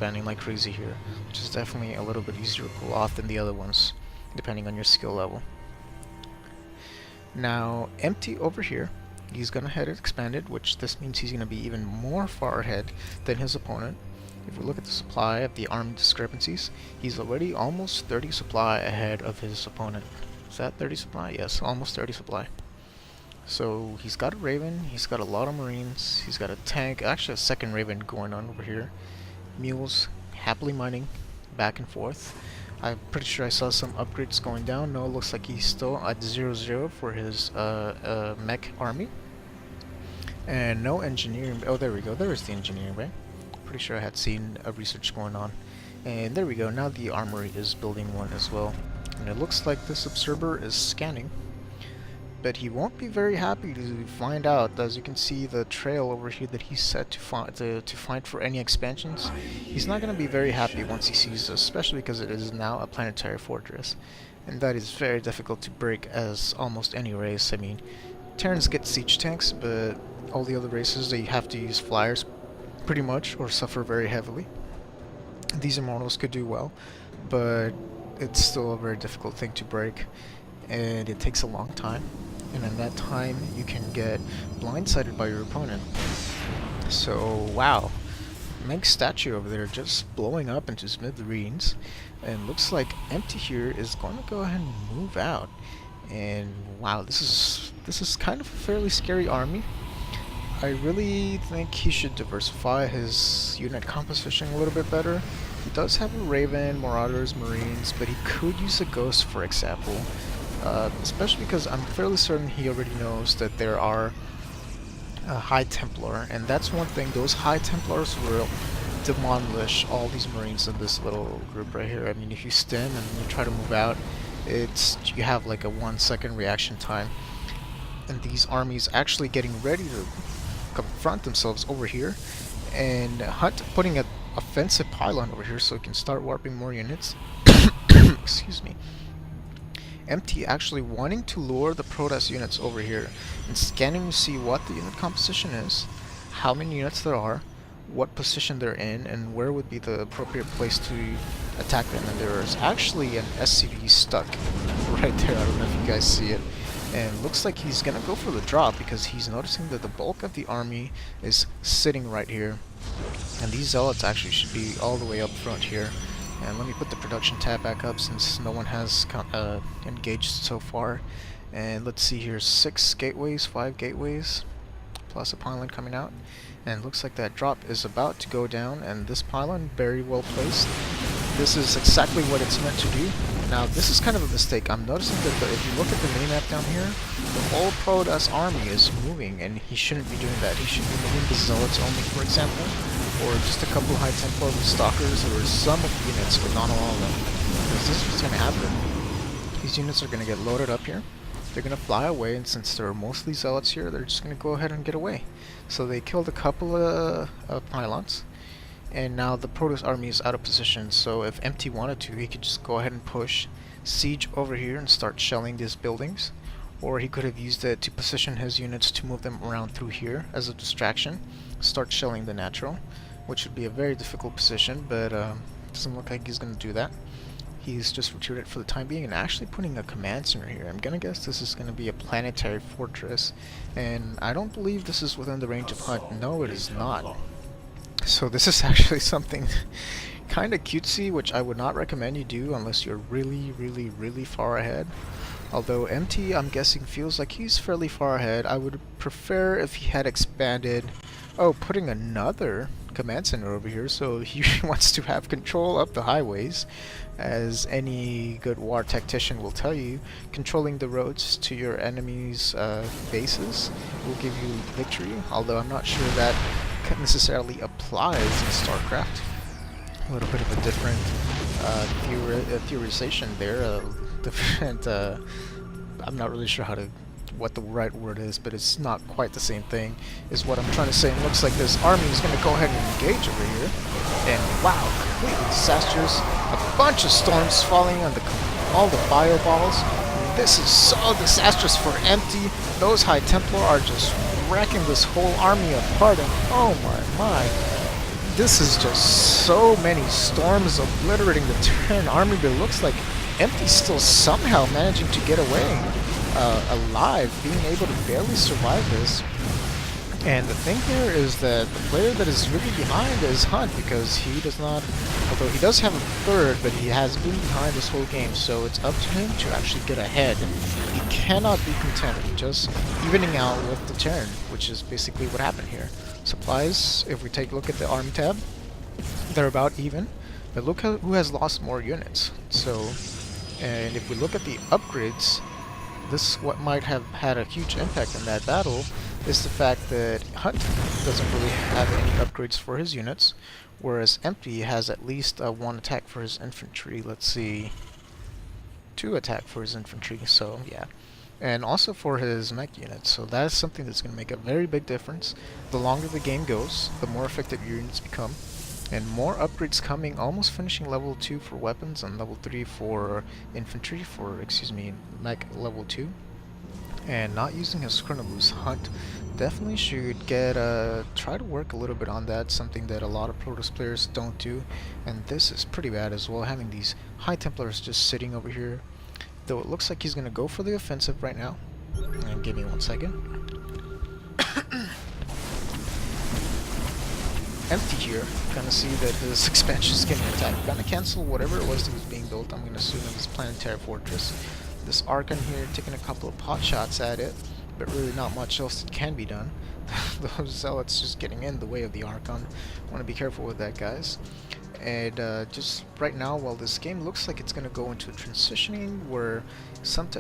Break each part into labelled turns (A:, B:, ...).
A: expanding like crazy here, which is definitely a little bit easier to pull off than the other ones, depending on your skill level. Now, Empty over here, he's gonna head expanded, which this means he's gonna be even more far ahead than his opponent. If we look at the supply of the army discrepancies, he's already almost 30 supply ahead of his opponent. Is that 30 supply? Yes, almost 30 supply. So he's got a Raven, he's got a lot of Marines, he's got a tank, actually a second Raven going on over here. Mules happily mining back and forth. I'm pretty sure I saw some upgrades going down. No, it looks like he's still at 0-0 for his mech army. And no engineering. Oh, there we go. There is the engineering bay. Pretty sure I had seen a research going on. And there we go. Now the armory is building one as well. And it looks like this observer is scanning. But he won't be very happy to find out, as you can see the trail over here that he's set to find for any expansions. He's not going to be very happy once he sees this, especially because it is now a planetary fortress. And that is very difficult to break as almost any race. I mean, Terrans get siege tanks, but all the other races, they have to use flyers pretty much, or suffer very heavily. These Immortals could do well, but it's still a very difficult thing to break, and it takes a long time. And in that time, you can get blindsided by your opponent. So, wow. Meg's statue over there just blowing up into smithereens. And looks like Empty here is going to go ahead and move out. And wow, this is kind of a fairly scary army. I really think he should diversify his unit composition a little bit better. He does have a Raven, Marauders, Marines, but he could use a Ghost, for example. Especially because I'm fairly certain he already knows that there are High Templar, and that's one thing. Those High Templars will demolish all these Marines in this little group right here. I mean, if you stim and you try to move out, you have like a 1-second reaction time. And these armies actually getting ready to confront themselves over here, and Hunt putting an offensive pylon over here so he can start warping more units. Excuse me. Empty actually wanting to lure the Protoss units over here and scanning to see what the unit composition is, how many units there are, what position they're in, and where would be the appropriate place to attack them. And there is actually an SC2 stuck right there. I don't know if you guys see it. And looks like he's gonna go for the drop because he's noticing that the bulk of the army is sitting right here. And these zealots actually should be all the way up front here. And let me put the production tab back up since no one has engaged so far. And let's see here, 6 gateways, 5 gateways, plus a pylon coming out. And looks like that drop is about to go down, and this pylon very well placed. This is exactly what it's meant to do. Now this is kind of a mistake. I'm noticing that if you look at the minimap down here, the whole Protoss army is moving, and he shouldn't be doing that. He should be moving the zealots only, for example, or just a couple High Templar with stalkers, or some of the units, but not all of them. Because this is what's going to happen. These units are going to get loaded up here. They're going to fly away, and since there are mostly zealots here, they're just going to go ahead and get away. So they killed a couple of pylons, and now the Protoss army is out of position. So if Empty wanted to, he could just go ahead and push siege over here and start shelling these buildings, or he could have used it to position his units to move them around through here as a distraction, start shelling the natural, which would be a very difficult position, but doesn't look like he's going to do that. He's just retreated for the time being and actually putting a command center here. I'm gonna guess this is gonna be a planetary fortress, and I don't believe this is within the range of Hunt. No, it is not. So this is actually something kind of cutesy, which I would not recommend you do unless you're really far ahead. Although Empty, I'm guessing, feels like he's fairly far ahead. I would prefer if he had expanded. Oh, putting another command center over here, so he wants to have control of the highways. As any good war tactician will tell you, controlling the roads to your enemy's bases will give you victory, although I'm not sure that necessarily applies in StarCraft. A little bit of a different theorization there, different, I'm not really sure what the right word is, but it's not quite the same thing, is what I'm trying to say. It looks like this army is going to go ahead and engage over here, and wow, completely disastrous. A bunch of storms falling on all the fireballs. This is so disastrous for Empty. Those High Templar are just wrecking this whole army apart, and oh my, This is just so many storms obliterating the Terran army, but it looks like Empty's still somehow managing to get away alive, being able to barely survive this. And the thing here is that the player that is really behind is Hunt, because he does not, although he does have a third, but he has been behind this whole game, so it's up to him to actually get ahead. He cannot be content with just evening out with the Terran, which is basically what happened here. Supplies, if we take a look at the army tab, they're about even, but look who has lost more units. So, and if we look at the upgrades, this what might have had a huge impact in that battle is the fact that Hunt doesn't really have any upgrades for his units, whereas Empty has at least one attack for his infantry. Let's see, 2 attack for his infantry, so yeah. And also for his mech units, so that's something that's going to make a very big difference. The longer the game goes, the more effective your units become. And more upgrades coming, almost finishing level 2 for weapons and level 3 for infantry, mech level 2. And not using his chrono boost, Hunt definitely should get try to work a little bit on that, something that a lot of Protoss players don't do. And this is pretty bad as well, having these High Templars just sitting over here. Though it looks like he's going to go for the offensive right now. And give me 1 second. Empty here, gonna see that his expansion is getting attacked. Gonna cancel whatever it was that was being built. I'm gonna assume it was Planetary Fortress. This Archon here taking a couple of pot shots at it, but really not much else that can be done. Those zealots just getting in the way of the Archon. Want to be careful with that, guys. And just right now, while this game looks like it's gonna go into transitioning, where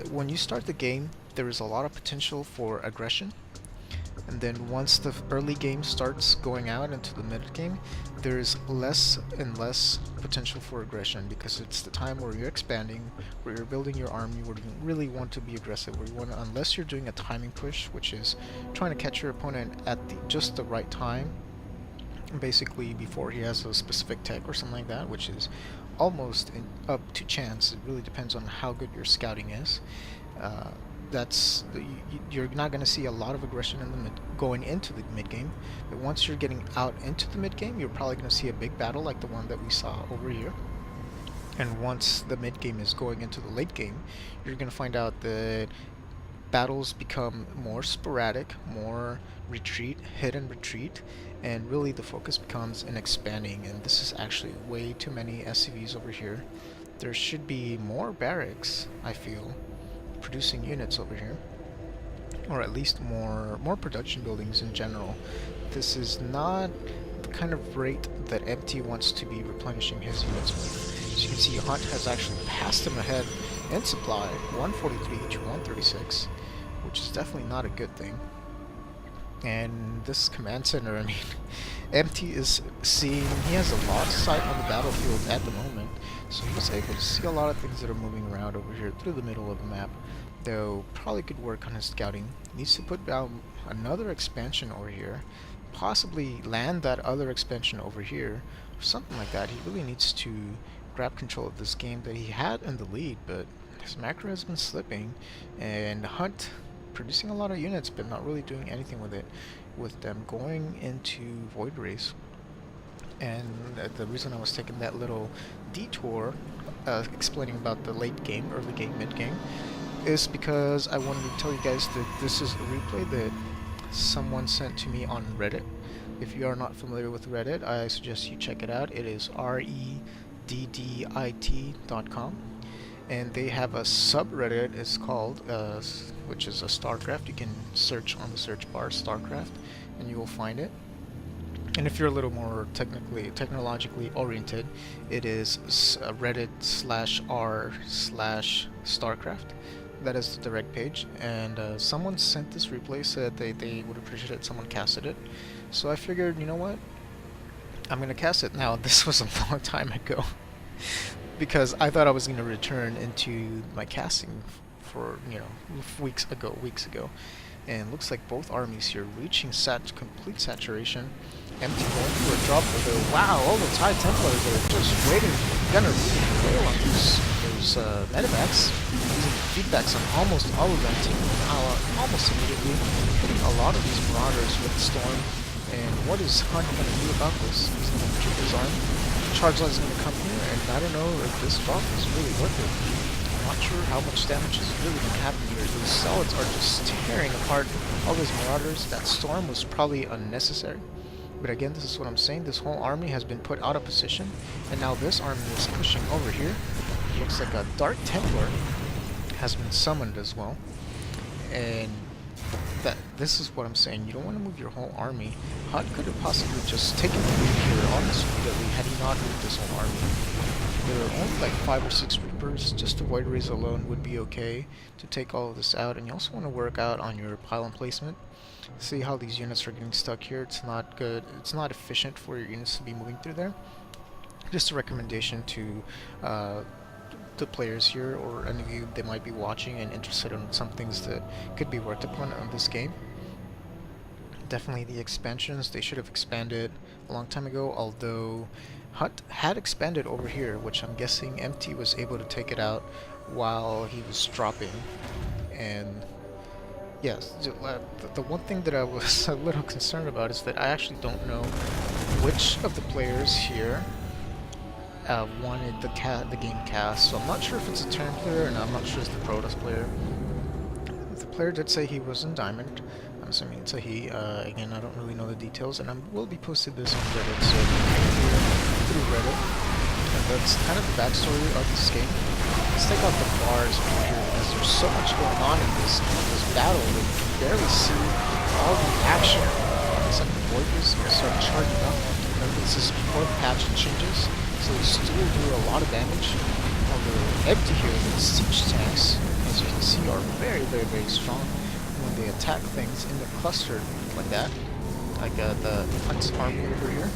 A: when you start the game, there is a lot of potential for aggression. And then once the early game starts going out into the mid game, there's less and less potential for aggression, because it's the time where you're expanding, where you're building your army, where you really want to be aggressive, where you want to, unless you're doing a timing push, which is trying to catch your opponent at just the right time, basically before he has a specific tech or something like that, which is almost up to chance. It really depends on how good your scouting is. You're not going to see a lot of aggression in the going into the mid game, but once you're getting out into the mid game, you're probably going to see a big battle like the one that we saw over here. And once the mid game is going into the late game, you're going to find out that battles become more sporadic, more retreat, hit and retreat, and really the focus becomes in expanding. And this is actually way too many SCVs over here. There should be more barracks, I feel, producing units over here, or at least more production buildings in general. This is not the kind of rate that Empty wants to be replenishing his units with. As you can see, Hunt has actually passed him ahead in supply, 143 to 136, which is definitely not a good thing. And this command center, I mean, Empty is seeing, he has a lot of sight on the battlefield at the moment, so he's able to see a lot of things that are moving around over here through the middle of the map. Though probably could work on his scouting. Needs to put down another expansion over here, possibly land that other expansion over here, or something like that. He really needs to grab control of this game that he had in the lead, but his macro has been slipping, and Hunt producing a lot of units but not really doing anything with it, with them going into Void Race. And the reason I was taking that little detour explaining about the late game, early game, mid game, is because I wanted to tell you guys that this is a replay that someone sent to me on Reddit. If you are not familiar with Reddit, I suggest you check it out. It is reddit.com, and they have a subreddit, it's called, which is a StarCraft. You can search on the search bar StarCraft, and you will find it. And if you're a little more technologically oriented, it is reddit/r/StarCraft. That is the direct page, and someone sent this replay, said they would appreciate it, someone casted it. So I figured, you know what, I'm gonna cast it. Now, this was a long time ago, because I thought I was gonna return into my casting for, weeks ago. And looks like both armies here reaching complete saturation. Empty going for a drop, although wow, all those High Templars are just waiting, gonna really fail on those medevacs, using feedbacks on almost all of them, taking almost immediately, hitting a lot of these Marauders with Storm And what is Hunt going to do about this? He's going to keep his arm. Charge Light is going to come here, and I don't know if this drop is really worth it. I'm not sure how much damage is really going to happen here. Those solids are just tearing apart all those Marauders. That storm was probably unnecessary. But again, this is what I'm saying. This whole army has been put out of position, and now this army is pushing over here. It looks like a Dark Templar has been summoned as well. And this is what I'm saying. You don't want to move your whole army. Hutt could have possibly just taken the lead here almost immediately had he not moved this whole army. There are only like 5 or 6 Reapers. Just a Void Rays alone would be okay to take all of this out. And you also want to work out on your pylon placement. See how these units are getting stuck here. It's not good. It's not efficient for your units to be moving through there. Just a recommendation to the players here, or any of you that might be watching and interested in some things that could be worked upon on this game. Definitely the expansions, they should have expanded a long time ago, although Hutt had expanded over here, which I'm guessing MT was able to take it out while he was dropping. And yes, the one thing that I was a little concerned about is that I actually don't know which of the players here wanted the game cast, so I'm not sure if it's a Terran player, and I'm not sure it's the Protoss player. The player did say he was in Diamond. I'm assuming it's a he. Again, I don't really know the details, and I will be posting this on Reddit, so you can hear through Reddit. And that's kind of the backstory of this game. Let's take out the bars over here, because there's so much going on in this battle that you can barely see all the action. It's like the Void is going to start charging up. Remember, this is before the patch changes, so they still do a lot of damage. Although empty here, the siege tanks, as you can see, are very, very, very strong when they attack things in the cluster like that, like the Hunt's army over here.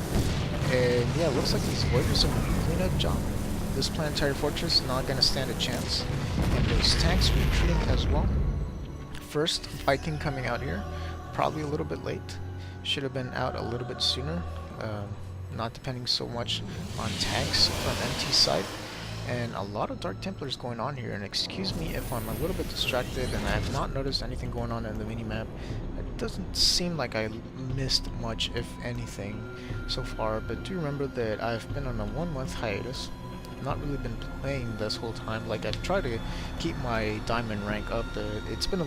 A: And yeah, it looks like these Voiders are going to be doing a job. This planetary fortress is not going to stand a chance, and those tanks retreating as well. First Viking coming out here, probably a little bit late. Should have been out a little bit sooner. Not depending so much on tanks from MT's side, and a lot of Dark Templars going on here. And excuse me if I'm a little bit distracted and I have not noticed anything going on in the minimap. It doesn't seem like I missed much, if anything, so far, but do remember that I've been on a 1-month hiatus. Not really been playing this whole time. Like, I've tried to keep my diamond rank up, but it's been a